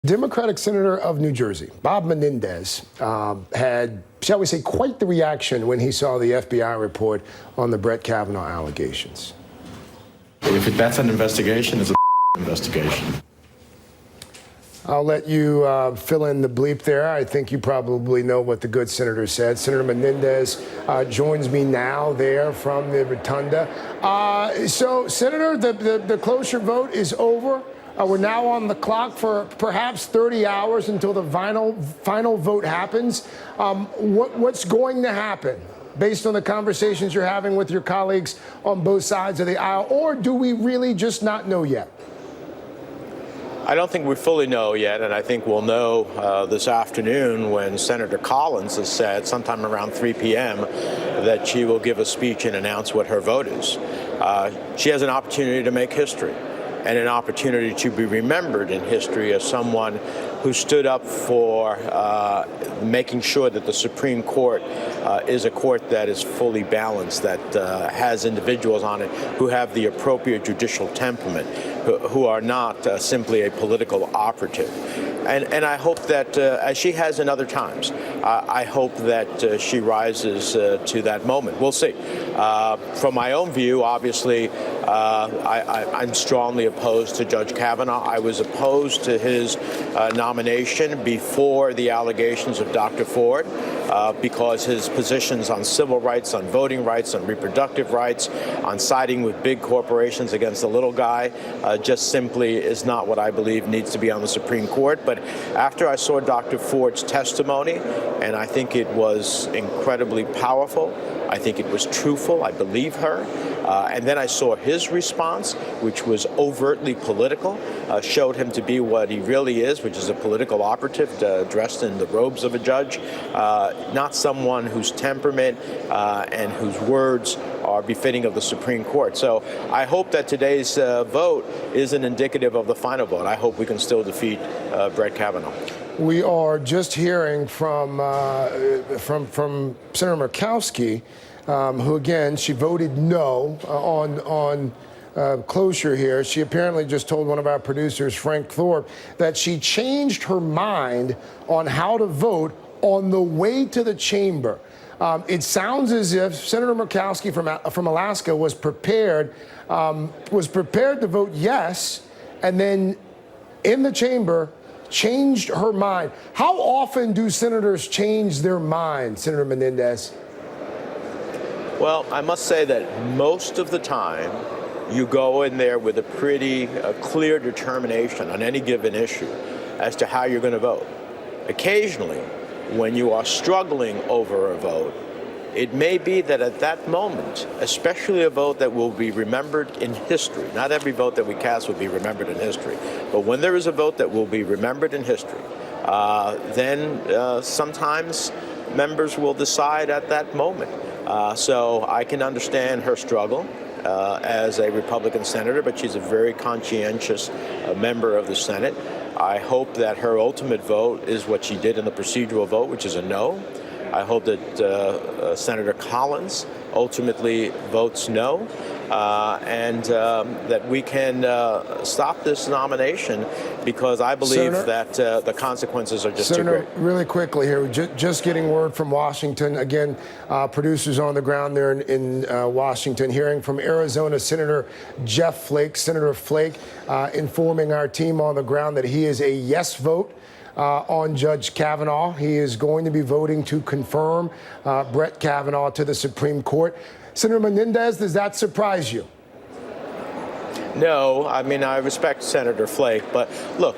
Democratic Senator of New Jersey, Bob Menendez, had, shall we say, quite the reaction when he saw the FBI report on the Brett Kavanaugh allegations. If that's an investigation, it's a investigation. I'll let you fill in the bleep there. I think you probably know what the good senator said. Senator Menendez joins me now there from the rotunda. So, Senator, the cloture vote is over. We're now on the clock for perhaps 30 hours until the final vote happens. What's going to happen based on the conversations you're having with your colleagues on both sides of the aisle, or do we really just not know yet? I don't think we fully know yet, and I think we'll know this afternoon when Senator Collins has said sometime around 3 p.m. that she will give a speech and announce what her vote is. She has an opportunity to make history and an opportunity to be remembered in history as someone who stood up for making sure that the Supreme Court is a court that is fully balanced, that has individuals on it who have the appropriate judicial temperament, who are not simply a political operative. And I hope that, as she has in other times, I hope that she rises to that moment. We'll see. From my own view, obviously, I'm strongly opposed to Judge Kavanaugh. I was opposed to his nomination before the allegations of Dr. Ford because his positions on civil rights, on voting rights, on reproductive rights, on siding with big corporations against the little guy just simply is not what I believe needs to be on the Supreme Court. But after I saw Dr. Ford's testimony, and I think it was incredibly powerful, I think it was truthful, I believe her, and then I saw his response, which was overtly political, showed him to be what he really is, which is a political operative dressed in the robes of a judge, not someone whose temperament and whose words are befitting of the Supreme Court. So I hope that today's vote isn't indicative of the final vote. I hope we can still defeat Brett Kavanaugh. We are just hearing from Senator Murkowski, who, again, she voted no on cloture here. She apparently just told one of our producers, Frank Thorpe, that she changed her mind on how to vote on the way to the chamber. It sounds as if Senator Murkowski from Alaska was prepared to vote yes, and then in the chamber changed her mind. How often do senators change their mind, Senator Menendez? Well, I must say that most of the time you go in there with a pretty clear determination on any given issue as to how you're going to vote. Occasionally, when you are struggling over a vote, it may be that at that moment, especially a vote that will be remembered in history, not every vote that we cast will be remembered in history, but when there is a vote that will be remembered in history, then sometimes members will decide at that moment. So I can understand her struggle as a Republican senator, but she's a very conscientious member of the Senate. I hope that her ultimate vote is what she did in the procedural vote, which is a no. I hope that Senator Collins ultimately votes no, and that we can stop this nomination, because I believe Senator, that the consequences are just Senator, too great. really quickly here, just getting word from Washington. Again, producers on the ground there in Washington, hearing from Arizona Senator Jeff Flake. Senator Flake informing our team on the ground that he is a yes vote on Judge Kavanaugh. He is going to be voting to confirm Brett Kavanaugh to the Supreme Court. Senator Menendez, does that surprise you? No, I mean, I respect Senator Flake, but look,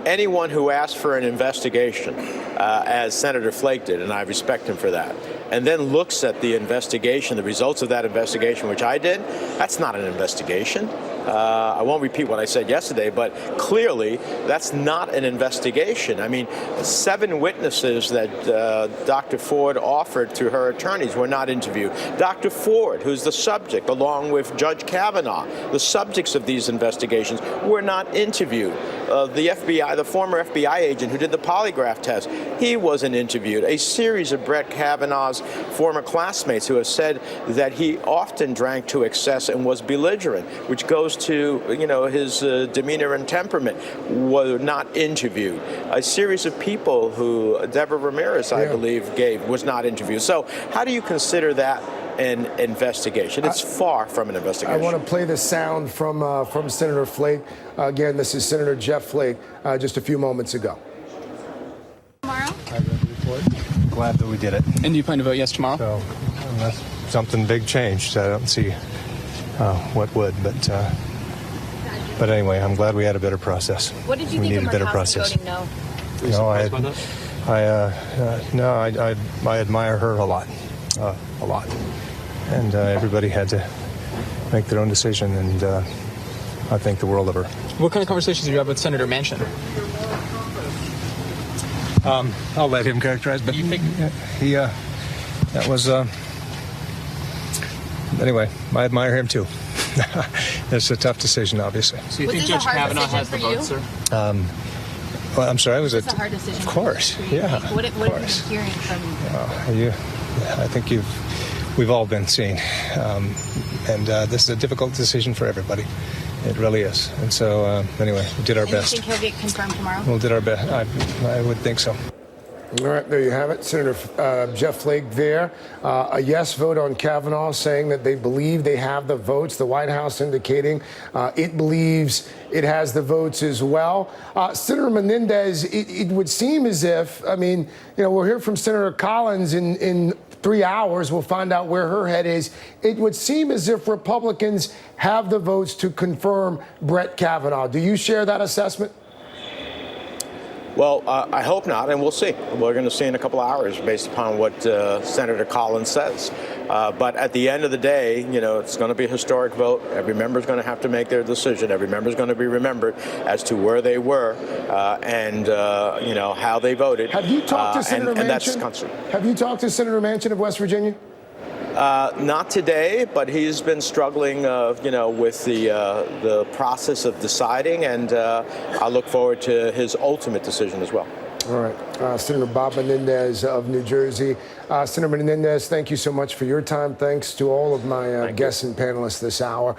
anyone who asks for an investigation, as Senator Flake did, and I respect him for that, and then looks at the investigation, the results of that investigation, which I did, that's not an investigation. I won't repeat what I said yesterday, but clearly that's not an investigation. I mean, 7 witnesses that Dr. Ford offered to her attorneys were not interviewed. Dr. Ford, who's the subject, along with Judge Kavanaugh, the subjects of these investigations, were not interviewed. the FBI, the former FBI agent who did the polygraph test, he wasn't interviewed. A series of Brett Kavanaugh's former classmates who have said that he often drank to excess and was belligerent, which goes to, his demeanor and temperament, were not interviewed. A series of people who Deborah Ramirez, I believe, was not interviewed. So how do you consider that an investigation? It's far from an investigation. I want to play the sound from Senator Flake. Again, this is Senator Jeff Flake just a few moments ago. Tomorrow? I read the report. Glad that we did it. And do you plan to vote yes tomorrow? So unless something big changed, I don't see what would. But anyway, I'm glad we had a better process. What did you we think of needed Murkowski voting no? No, I admire her a lot, and everybody had to make their own decision, and I think the world of her. What kind of conversations did you have with Senator Manchin? I'll let him characterize, but you think that was anyway. I admire him too. It's a tough decision, obviously. So you Was think this a Judge hard Kavanaugh decision has the for you? votes, sir? Well, I'm sorry. Was It's it a hard decision. Of course, yeah. What of have course. you been hearing from? I think we've all been seeing, and this is a difficult decision for everybody. It really is. And so, anyway, we did our And best. you think he'll get confirmed tomorrow? We did our best. I would think so. All right, there you have it. Senator Jeff Flake there. A yes vote on Kavanaugh, saying that they believe they have the votes. The White House indicating it believes it has the votes as well. Senator Menendez, it would seem as if, we'll hear from Senator Collins in 3 hours. We'll find out where her head is. It would seem as if Republicans have the votes to confirm Brett Kavanaugh. Do you share that assessment? Well, I hope not, and we'll see. We're going to see in a couple of hours based upon what Senator Collins says. But at the end of the day, it's going to be a historic vote. Every member is going to have to make their decision. Every member is going to be remembered as to where they were and how they voted. Have you talked to Senator Manchin? And that's constant. Have you talked to Senator Manchin of West Virginia? Not today, but he's been struggling, with the process of deciding, and I look forward to his ultimate decision as well. All right. Senator Bob Menendez of New Jersey. Senator Menendez, thank you so much for your time. Thanks to all of my guests and panelists this hour.